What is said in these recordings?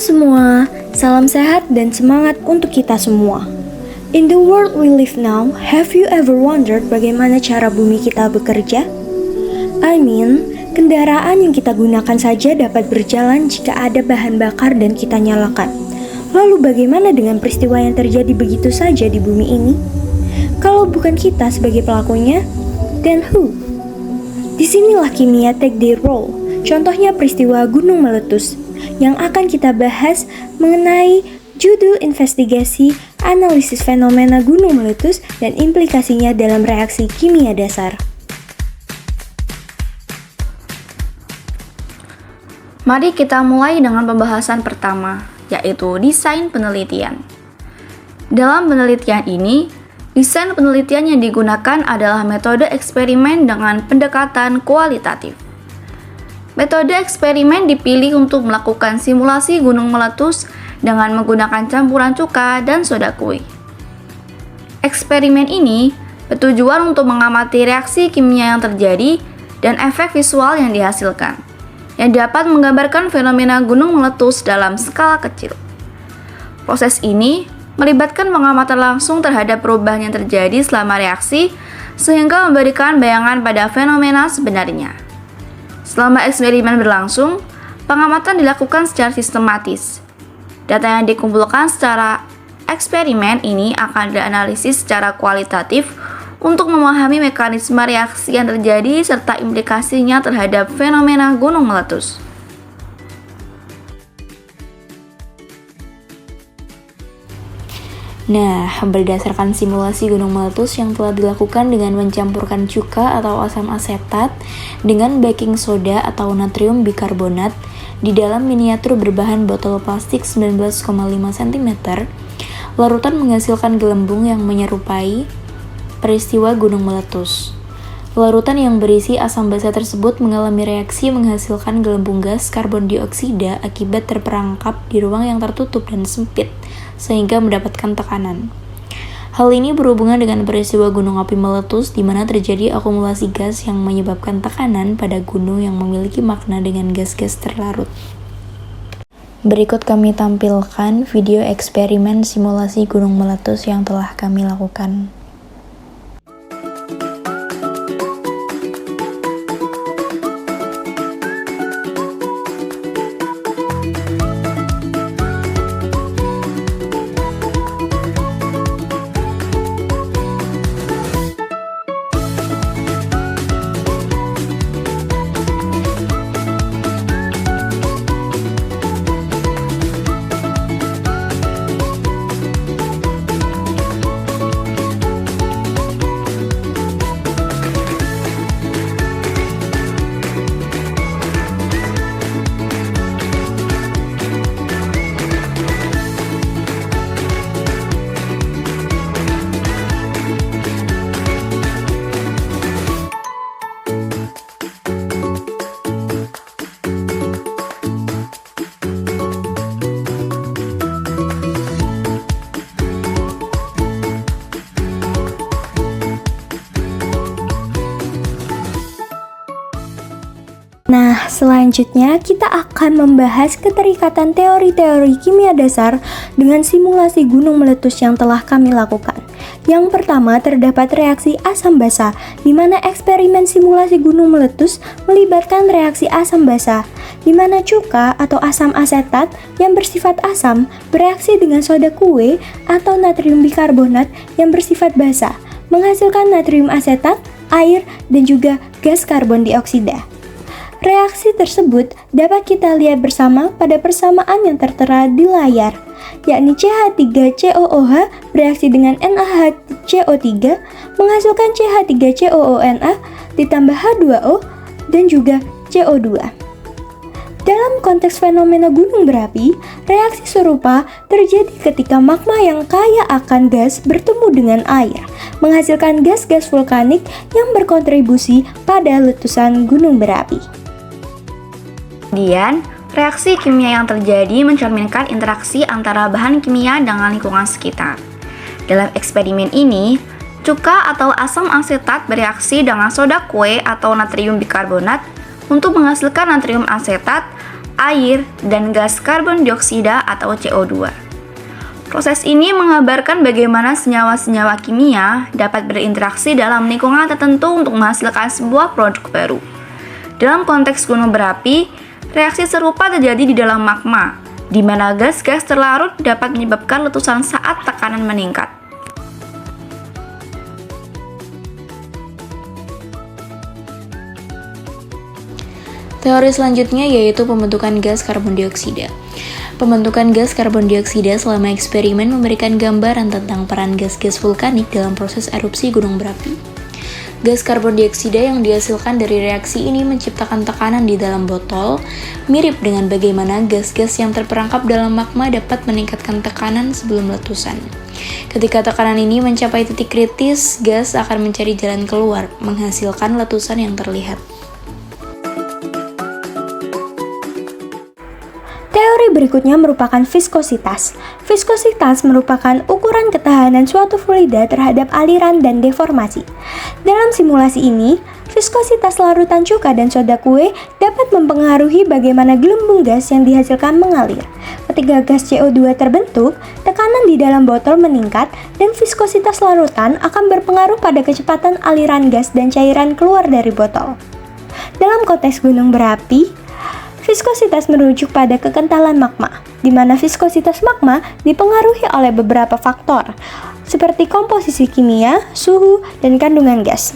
semua, salam sehat dan semangat untuk kita semua. In the world we live now, have you ever wondered bagaimana cara bumi kita bekerja? Kendaraan yang kita gunakan saja dapat berjalan jika ada bahan bakar dan kita nyalakan. Lalu bagaimana dengan peristiwa yang terjadi begitu saja di bumi ini? Kalau bukan kita sebagai pelakunya, then who? Disinilah kimia take their role. Contohnya peristiwa gunung meletus yang akan kita bahas mengenai judul investigasi analisis fenomena gunung meletus dan implikasinya dalam reaksi kimia dasar. Mari kita mulai dengan pembahasan pertama, yaitu desain penelitian. Dalam penelitian ini, desain penelitian yang digunakan adalah metode eksperimen dengan pendekatan kualitatif. Metode eksperimen dipilih untuk melakukan simulasi gunung meletus dengan menggunakan campuran cuka dan soda kue. Eksperimen ini bertujuan untuk mengamati reaksi kimia yang terjadi dan efek visual yang dihasilkan, yang dapat menggambarkan fenomena gunung meletus dalam skala kecil. Proses ini melibatkan pengamatan langsung terhadap perubahan yang terjadi selama reaksi, sehingga memberikan bayangan pada fenomena sebenarnya. Selama eksperimen berlangsung, pengamatan dilakukan secara sistematis. Data yang dikumpulkan secara eksperimen ini akan dianalisis secara kualitatif untuk memahami mekanisme reaksi yang terjadi serta implikasinya terhadap fenomena gunung meletus. Nah, berdasarkan simulasi gunung meletus yang telah dilakukan dengan mencampurkan cuka atau asam asetat dengan baking soda atau natrium bikarbonat di dalam miniatur berbahan botol plastik 19,5 cm, larutan menghasilkan gelembung yang menyerupai peristiwa gunung meletus. Larutan yang berisi asam basa tersebut mengalami reaksi menghasilkan gelembung gas karbon dioksida akibat terperangkap di ruang yang tertutup dan sempit, sehingga mendapatkan tekanan. Hal ini berhubungan dengan peristiwa gunung api meletus di mana terjadi akumulasi gas yang menyebabkan tekanan pada gunung yang memiliki makna dengan gas-gas terlarut. Berikut kami tampilkan video eksperimen simulasi gunung meletus yang telah kami lakukan. Nah, selanjutnya kita akan membahas keterikatan teori-teori kimia dasar dengan simulasi gunung meletus yang telah kami lakukan. Yang pertama, terdapat reaksi asam basa, di mana eksperimen simulasi gunung meletus melibatkan reaksi asam basa, di mana cuka atau asam asetat yang bersifat asam bereaksi dengan soda kue atau natrium bikarbonat yang bersifat basa, menghasilkan natrium asetat, air, dan juga gas karbon dioksida. Reaksi tersebut dapat kita lihat bersama pada persamaan yang tertera di layar, yakni CH3COOH bereaksi dengan NaHCO3 menghasilkan CH3COONa ditambah H2O dan juga CO2. Dalam konteks fenomena gunung berapi, reaksi serupa terjadi ketika magma yang kaya akan gas bertemu dengan air, menghasilkan gas-gas vulkanik yang berkontribusi pada letusan gunung berapi. Kemudian, reaksi kimia yang terjadi mencerminkan interaksi antara bahan kimia dengan lingkungan sekitar. Dalam eksperimen ini, cuka atau asam asetat bereaksi dengan soda kue atau natrium bikarbonat untuk menghasilkan natrium asetat, air, dan gas karbon dioksida atau CO2. Proses ini menggambarkan bagaimana senyawa-senyawa kimia dapat berinteraksi dalam lingkungan tertentu untuk menghasilkan sebuah produk baru. Dalam konteks gunung berapi, reaksi serupa terjadi di dalam magma, di mana gas-gas terlarut dapat menyebabkan letusan saat tekanan meningkat. Teori selanjutnya yaitu pembentukan gas karbon dioksida. Pembentukan gas karbon dioksida selama eksperimen memberikan gambaran tentang peran gas-gas vulkanik dalam proses erupsi gunung berapi. Gas karbon dioksida yang dihasilkan dari reaksi ini menciptakan tekanan di dalam botol, mirip dengan bagaimana gas-gas yang terperangkap dalam magma dapat meningkatkan tekanan sebelum letusan. Ketika tekanan ini mencapai titik kritis, gas akan mencari jalan keluar, menghasilkan letusan yang terlihat. Teori berikutnya merupakan viskositas. Viskositas merupakan ukuran ketahanan suatu fluida terhadap aliran dan deformasi. Dalam simulasi ini, viskositas larutan cuka dan soda kue dapat mempengaruhi bagaimana gelembung gas yang dihasilkan mengalir. Ketika gas CO2 terbentuk, tekanan di dalam botol meningkat dan viskositas larutan akan berpengaruh pada kecepatan aliran gas dan cairan keluar dari botol. Dalam konteks gunung berapi, viskositas merujuk pada kekentalan magma, di mana viskositas magma dipengaruhi oleh beberapa faktor, seperti komposisi kimia, suhu, dan kandungan gas.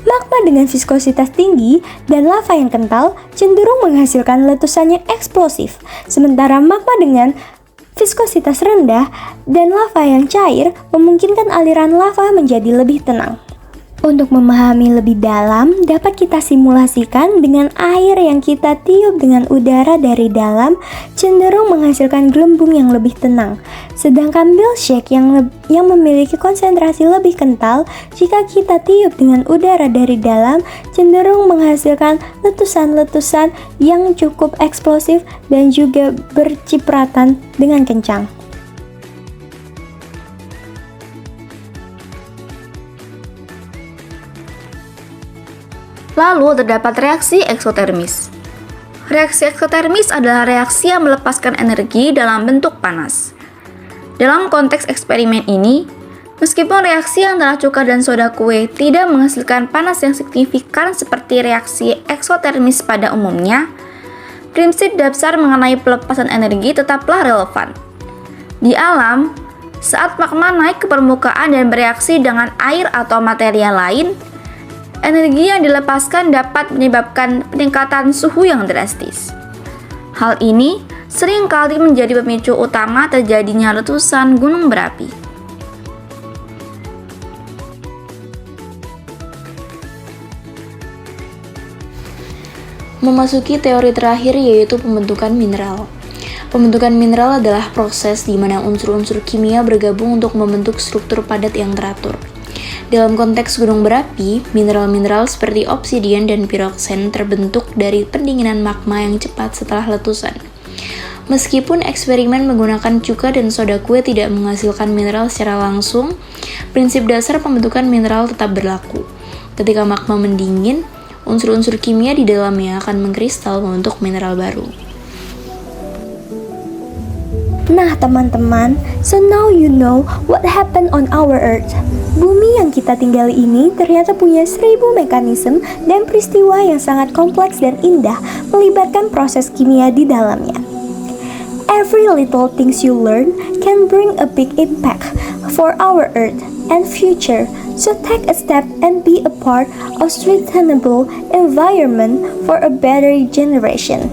Magma dengan viskositas tinggi dan lava yang kental cenderung menghasilkan letusan yang eksplosif, sementara magma dengan viskositas rendah dan lava yang cair memungkinkan aliran lava menjadi lebih tenang. Untuk memahami lebih dalam, dapat kita simulasikan dengan air yang kita tiup dengan udara dari dalam cenderung menghasilkan gelembung yang lebih tenang. Sedangkan milkshake yang memiliki konsentrasi lebih kental, jika kita tiup dengan udara dari dalam cenderung menghasilkan letusan-letusan yang cukup eksplosif dan juga bercipratan dengan kencang. Lalu terdapat reaksi eksotermis. Reaksi eksotermis adalah reaksi yang melepaskan energi dalam bentuk panas. Dalam konteks eksperimen ini, meskipun reaksi antara cuka dan soda kue tidak menghasilkan panas yang signifikan seperti reaksi eksotermis pada umumnya, prinsip dasar mengenai pelepasan energi tetaplah relevan. Di alam, saat magma naik ke permukaan dan bereaksi dengan air atau material lain, energi yang dilepaskan dapat menyebabkan peningkatan suhu yang drastis. Hal ini seringkali menjadi pemicu utama terjadinya letusan gunung berapi. Memasuki teori terakhir yaitu pembentukan mineral. Pembentukan mineral adalah proses di mana unsur-unsur kimia bergabung untuk membentuk struktur padat yang teratur. Dalam konteks gunung berapi, mineral-mineral seperti obsidian dan piroksen terbentuk dari pendinginan magma yang cepat setelah letusan. Meskipun eksperimen menggunakan cuka dan soda kue tidak menghasilkan mineral secara langsung, prinsip dasar pembentukan mineral tetap berlaku. Ketika magma mendingin, unsur-unsur kimia di dalamnya akan mengkristal membentuk mineral baru. Nah teman-teman, so now you know what happened on our Earth. Bumi yang kita tinggali ini ternyata punya 1000 mekanisme dan peristiwa yang sangat kompleks dan indah melibatkan proses kimia di dalamnya. Every little things you learn can bring a big impact for our Earth and future, so take a step and be a part of sustainable environment for a better generation.